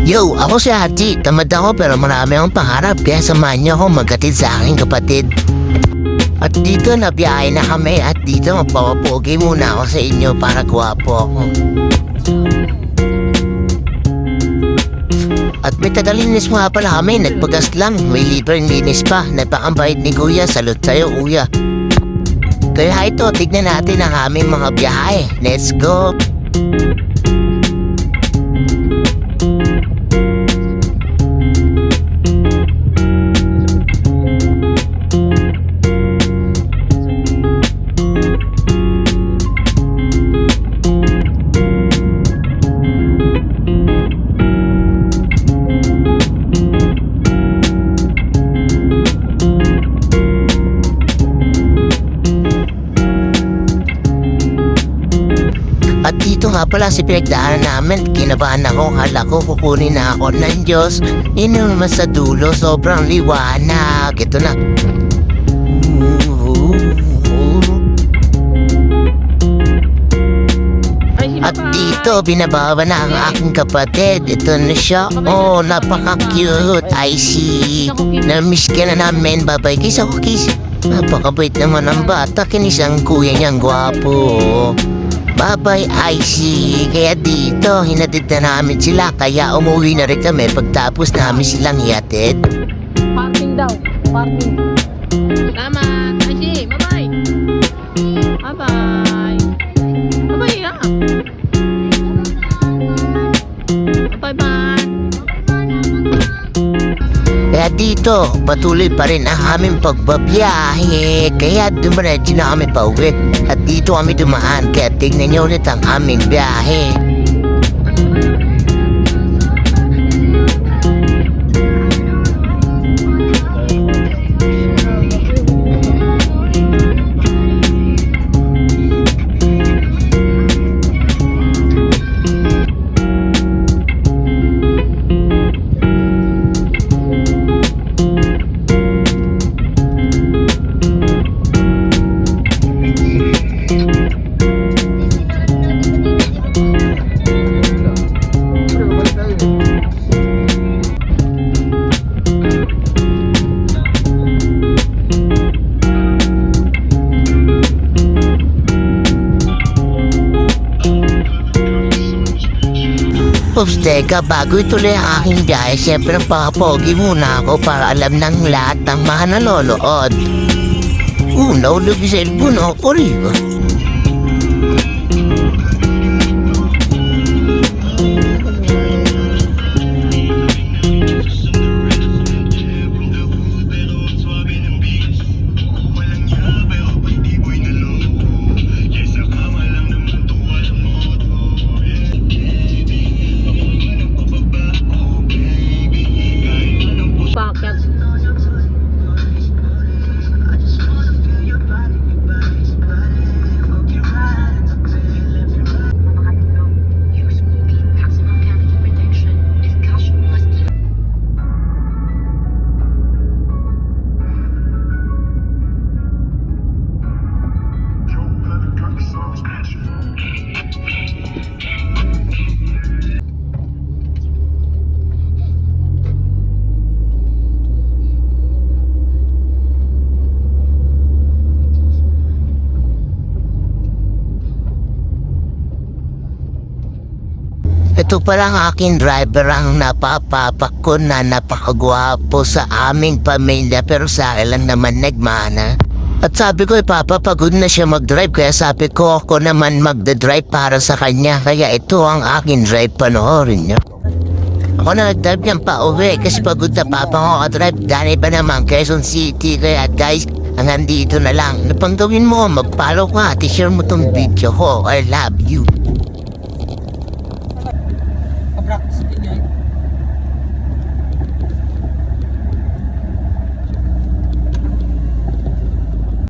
Yo, ako si Haji. Tamad ako pero marami akong pangarap kaya samahan niyo ako maghatid sa aking kapatid. At dito nabiyahe na kami at dito mapapapogi muna ako sa inyo para gwapo ako. At may tagalinis nga pala kami, nagpagas lang, may libreng linis pa, napakambait ni Kuya, salud sa'yo Kuya. Kaya ito, tignan natin ang aming mga biyahe. Let's go! At dito nga pala si pinagdaanan namin, kinabahan ako, hala ko kukunin na ako ng Diyos. Yun naman sa dulo, sobrang liwanag. Ito na. At dito, binabawa na ang aking kapatid. Ito na siya. Oh, napaka-cute. I see. Na-miss ka na namin. Bye-bye. Kiss ako, kiss. Napakabait naman ang bata. Kinis ang kuya niyang gwapo. Bye-bye, IC. Kaya dito, hinatid na namin sila. Kaya umuwi na rin kami pagtapos namin silang hihatid. Parking daw. Parking. Salamat. IC. Bye-bye. Bye-bye. Bye-bye na. Bye-bye. Kaya dito, patuloy pa rin ang aming pagbabiyahe. Kaya dumiretso na kami pauwi. At dito kami dumaan. Kaya tignan niyo ulit ang aming biyahe. Oops, teka, bago ituloy ang aking biyahe, siyempre papapogi muna ako para alam ng lahat ng mga nanonood. Nahulog yung cellphone ako rin. Paket. Ito pala ang aking driver ang napapapak ko na napakagwapo sa aming pamilya pero sa akin lang naman nagmana. At sabi ko ipapapagod na siya mag-drive kaya sabi ko ako naman magdadrive para sa kanya. Kaya ito ang aking drive, panoorin niyo. Ako na nag-drive niyang pauwi kasi pagod na papa ko ka-drive. Dani pa naman Quezon City. Kaya guys, hanggang dito na lang. Napang gawin mo, mag-follow ka at i-share mo tong video ko. I love you.